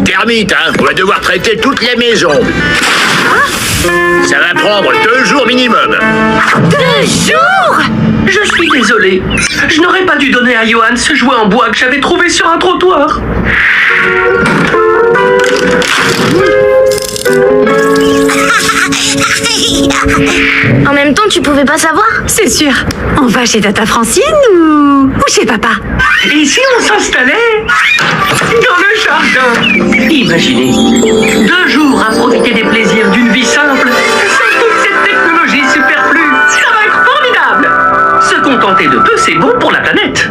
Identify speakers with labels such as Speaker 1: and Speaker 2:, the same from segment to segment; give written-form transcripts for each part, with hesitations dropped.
Speaker 1: Termite, hein. On va devoir traiter toute la maison. Ça va prendre 2 jours minimum.
Speaker 2: 2 jours?
Speaker 3: Je suis désolé. Je n'aurais pas dû donner à Johan ce jouet en bois que j'avais trouvé sur un trottoir.
Speaker 2: En même temps, tu pouvais pas savoir.
Speaker 4: C'est sûr. On va chez Tata Francine ou chez papa?
Speaker 3: Et si on s'installait dans le jardin? Imaginez, 2 jours à profiter des plaisirs d'une vie simple, sans toute cette technologie superflue. Ça va être formidable. Se contenter de peu, c'est bon pour la planète.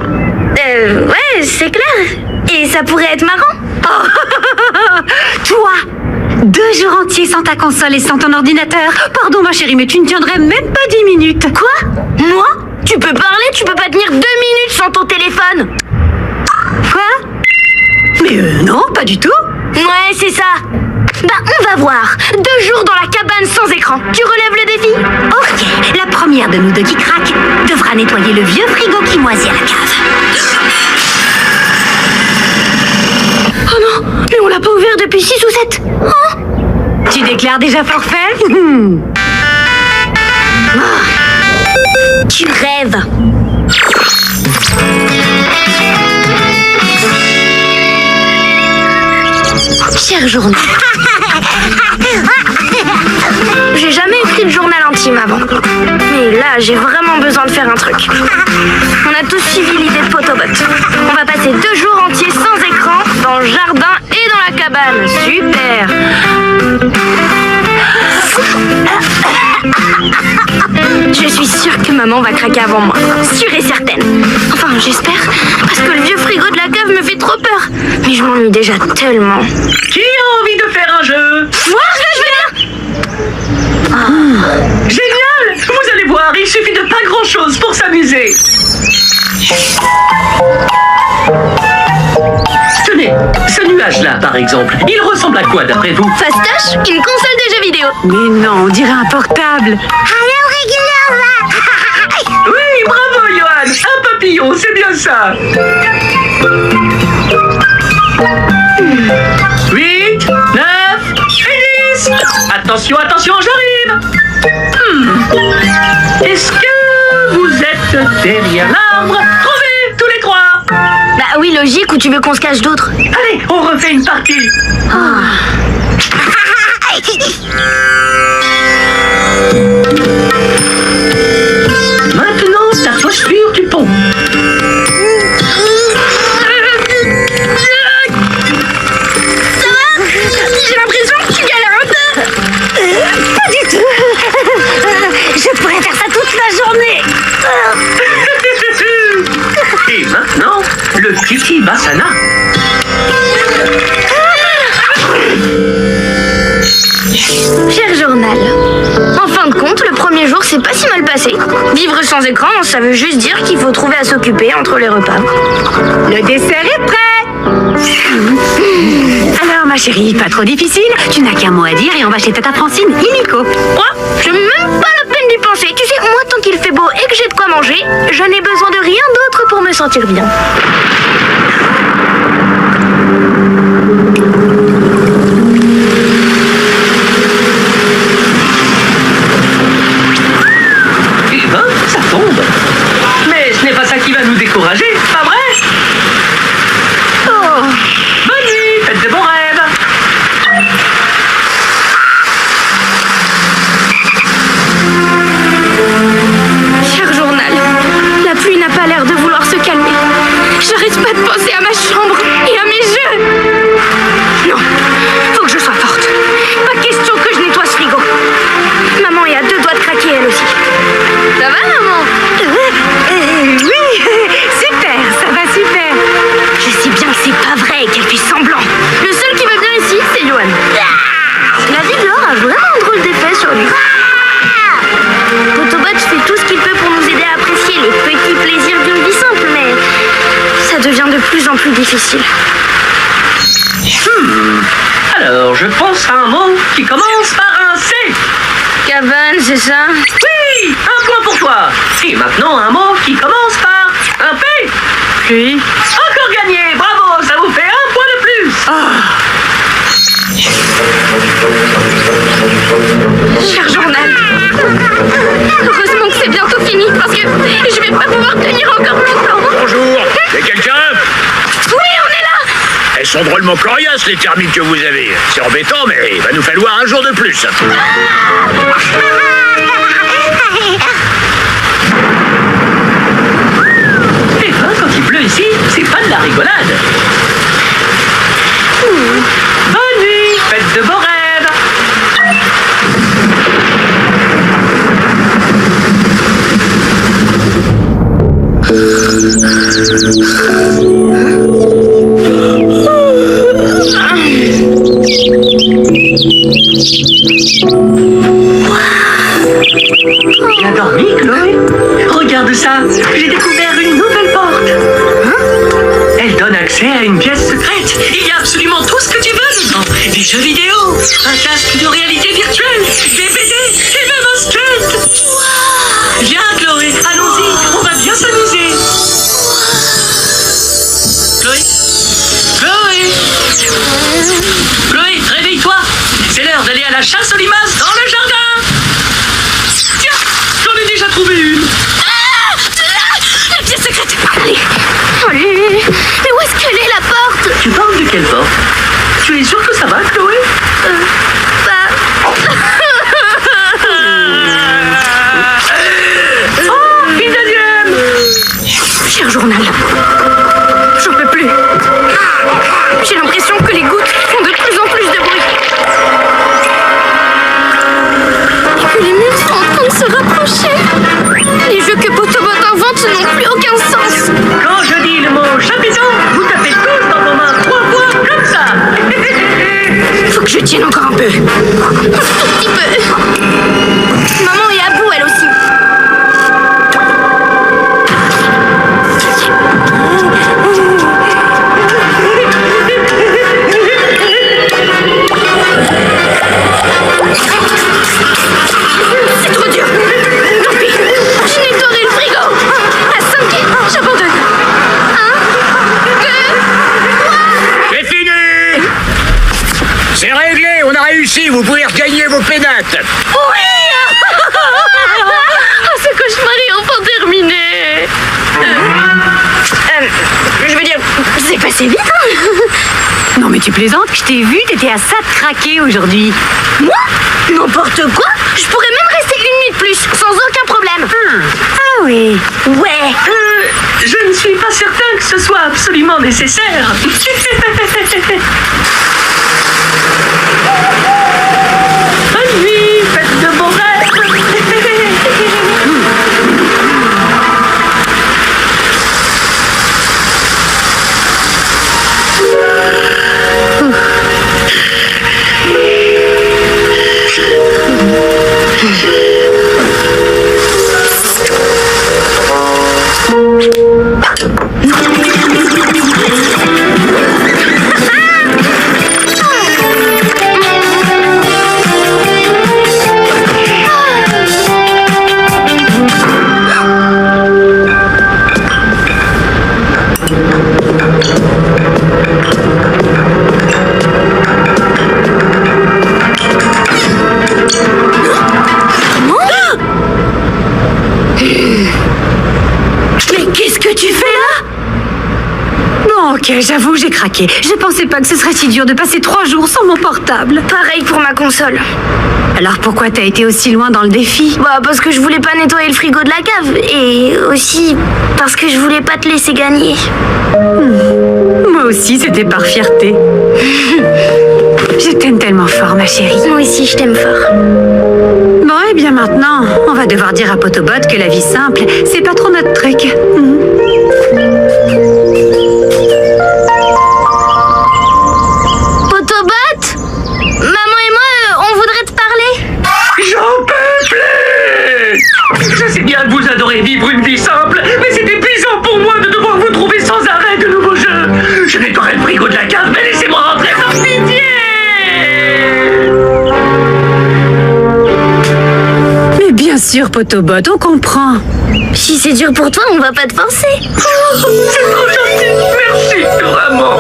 Speaker 2: Ouais, c'est clair. Et ça pourrait être marrant.
Speaker 4: Toi 2 jours entiers sans ta console et sans ton ordinateur. Pardon ma chérie, mais tu ne tiendrais même pas 10 minutes.
Speaker 2: Quoi? Moi? Tu peux parler, tu peux pas tenir 2 minutes sans ton téléphone.
Speaker 4: Quoi? Mais non, pas du tout.
Speaker 2: Ouais, c'est ça. Bah, on va voir. 2 jours dans la cabane sans écran. Tu relèves le défi?
Speaker 4: Ok, la première de nous deux qui craque devra nettoyer le vieux frigo qui moisit à la cave.
Speaker 2: Oh non, mais on l'a pas ouvert depuis 6 ou 7. Oh.
Speaker 4: Tu déclares déjà forfait?
Speaker 2: Tu rêves. Cher journal. J'ai jamais écrit de journal intime avant. Mais là, j'ai vraiment besoin de faire un truc. On a tous suivi l'idée de Photobot. On va passer 2 jours entiers sans écran, dans le jardin et dans la cabane. Super. Je suis sûre que maman va craquer avant moi. Sûre et certaine. Enfin, j'espère. Parce que le vieux frigo de la cave me fait trop peur. Mais je m'ennuie déjà tellement.
Speaker 3: Qui a envie de faire un jeu?
Speaker 2: Moi, je vais bien.
Speaker 3: Génial! Vous allez voir, il suffit de pas grand-chose pour s'amuser. Tenez, ce nuage-là, par exemple, il ressemble à quoi d'après vous?
Speaker 2: Fastoche, une console de jeux vidéo.
Speaker 4: Mais non, on dirait un portable.
Speaker 3: Oui, bravo, Johan! Un papillon, c'est bien ça! 8, 9 et 10! Attention, attention, j'arrive! Est-ce que vous êtes derrière l'arbre? Trouvez, tous les 3!
Speaker 2: Bah oui, logique, ou tu veux qu'on se cache d'autres?
Speaker 3: Allez, on refait une partie! Maintenant, ta posture du pont.
Speaker 2: Ça va? J'ai l'impression que tu galères un peu.
Speaker 4: Pas du tout. Je pourrais faire ça toute la journée.
Speaker 3: Et maintenant, le Kiki Basana.
Speaker 2: Cher journal. En fin de compte, le premier jour s'est pas si mal passé. Vivre sans écran, ça veut juste dire qu'il faut trouver à s'occuper entre les repas.
Speaker 4: Le dessert est prêt. Alors ma chérie, pas trop difficile. Tu n'as qu'un mot à dire et on va chez Tata Francine illico.
Speaker 2: Moi, j'ai même pas la peine d'y penser. Tu sais, moi, tant qu'il fait beau et que j'ai de quoi manger, je n'ai besoin de rien d'autre pour me sentir bien.
Speaker 3: Eh ben, ça tombe. Mais ce n'est pas ça qui va nous décourager, pas vrai?
Speaker 4: Oh,
Speaker 3: Bonne nuit, faites de bons rêves.
Speaker 2: Cher journal, la pluie n'a pas l'air de vouloir se calmer. J'arrête pas de penser à ma chambre et à mes jeux. Non, faut que je sois forte. Pas question que je nettoie ce frigo. Maman est à 2 doigts de craquer elle aussi. Ça va, maman?
Speaker 4: oui, super, ça va super.
Speaker 2: Je sais bien que c'est pas vrai et qu'elle fait semblant. Le seul qui va bien ici, c'est Johan. La vie de Laure a vraiment un drôle d'effet sur lui. Photobot fait tout ce qu'il peut pour nous aider à apprécier les petits plaisirs d'une vie simple, mais ça devient de plus en plus difficile.
Speaker 3: Alors, je pense à un mot qui commence par un C.
Speaker 2: Cabane, c'est ça?
Speaker 3: Oui, un point pour toi. Et maintenant, un mot qui commence par un P.
Speaker 4: Puis,
Speaker 3: Encore gagné, bravo, ça vous fait un point de plus.
Speaker 2: Cher journal, heureusement que c'est bientôt fini parce que je vais pas pouvoir tenir encore longtemps.
Speaker 1: Bonjour. Y'a quelqu'un?
Speaker 2: Oui, on est là.
Speaker 1: Elles sont drôlement coriaces, les termites que vous avez. C'est embêtant, mais il va nous falloir un jour de plus.
Speaker 3: Eh ben, quand il pleut ici, c'est pas de la rigolade. Bonne nuit, faites de beaux rêves. Bien dormi, Chloé? Regarde ça, j'ai découvert une nouvelle porte. Elle donne accès à une pièce secrète. Il y a absolument tout ce que tu veux dedans. Des jeux vidéo, un casque de réalité virtuelle, des BD et même un skate. Viens, Chloé, allons-y, on va bien s'amuser. Chloé? Chloé? Chloé, réveille-toi. C'est l'heure d'aller à la chasse aux limaces dans le jardin. Tiens, j'en ai déjà trouvé une.
Speaker 2: La pièce secrète. Allez, mais où est-ce qu'elle est la porte?
Speaker 3: Tu parles de quelle porte? Tu es sûre que ça va, Chloé? Oh, une deuxième.
Speaker 2: Cher journal, j'en peux plus. J'ai l'impression que les gouttes font de plus en plus de bruit. Et que les murs sont en train de se rapprocher. Les jeux que Potobot invente n'ont plus aucun sens.
Speaker 3: Quand je dis le mot chapiton, vous tapez tous dans vos mains 3 fois comme ça.
Speaker 2: Faut que je tienne encore un peu. Un tout petit peu. Maman est à bout, elle aussi. C'est trop dur. Tant pis. Je nettoierai le frigo. À 5, j'abandonne. 1, 2, 3.
Speaker 1: C'est fini. C'est réglé, on a réussi, vous pouvez regagner vos pénates.
Speaker 2: Oui. Ce cauchemar est enfin terminé. Je veux dire, c'est passé vite, hein.
Speaker 4: Non mais tu plaisantes, je t'ai vu, t'étais à ça de craquer aujourd'hui.
Speaker 2: Moi? N'importe quoi. Je pourrais même rester une nuit de plus, sans aucun problème.
Speaker 4: Ah oui.
Speaker 2: Ouais.
Speaker 3: Je ne suis pas certain que ce soit absolument nécessaire. Bonne nuit, faites de bons rêves.
Speaker 2: Mais qu'est-ce que tu fais là?
Speaker 4: Bon ok, j'avoue, j'ai craqué. Je pensais pas que ce serait si dur de passer 3 jours sans mon portable.
Speaker 2: Pareil pour ma console.
Speaker 4: Alors pourquoi t'as été aussi loin dans le défi?
Speaker 2: Bah parce que je voulais pas nettoyer le frigo de la cave. Et aussi parce que je voulais pas te laisser gagner.
Speaker 4: Moi aussi, c'était par fierté. Je t'aime tellement fort, ma chérie.
Speaker 2: Moi aussi je t'aime fort.
Speaker 4: Bon, et bien maintenant, on va devoir dire à Potobot que la vie simple, c'est pas trop notre truc.
Speaker 2: Potobot? Maman et moi, on voudrait te parler.
Speaker 3: J'en peux plus. Je sais bien que vous adorez vivre une vie simple, mais c'est épuisant pour moi de devoir vous trouver sans arrêt de nouveaux jeux. Je nettoierai le frigo de la cave, mais laissez-moi rentrer par pitié.
Speaker 4: Mais bien sûr, Potobot, on comprend.
Speaker 2: Si c'est dur pour toi, on va pas te forcer.
Speaker 3: C'est trop gentil. Merci, vraiment.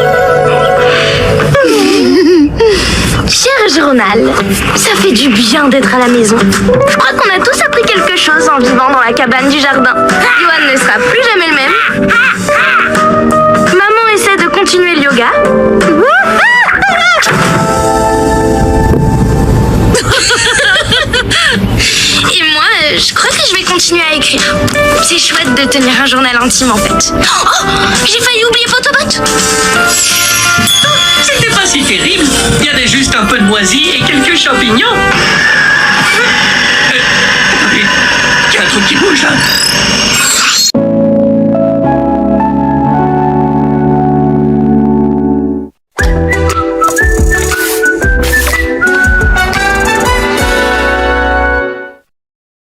Speaker 2: Cher journal, ça fait du bien d'être à la maison. Je crois qu'on a tous appris quelque chose en vivant dans la cabane du jardin. Johan ne sera plus jamais le même. Maman essaie de continuer le yoga. Et moi, je crois que je vais continuer à écrire. C'est chouette de tenir un journal intime en fait. Oh, j'ai failli oublier Photobot.
Speaker 3: C'était pas si terrible. Il y avait juste un peu de moisi et quelques champignons. Attendez, il y a un truc qui bouge là.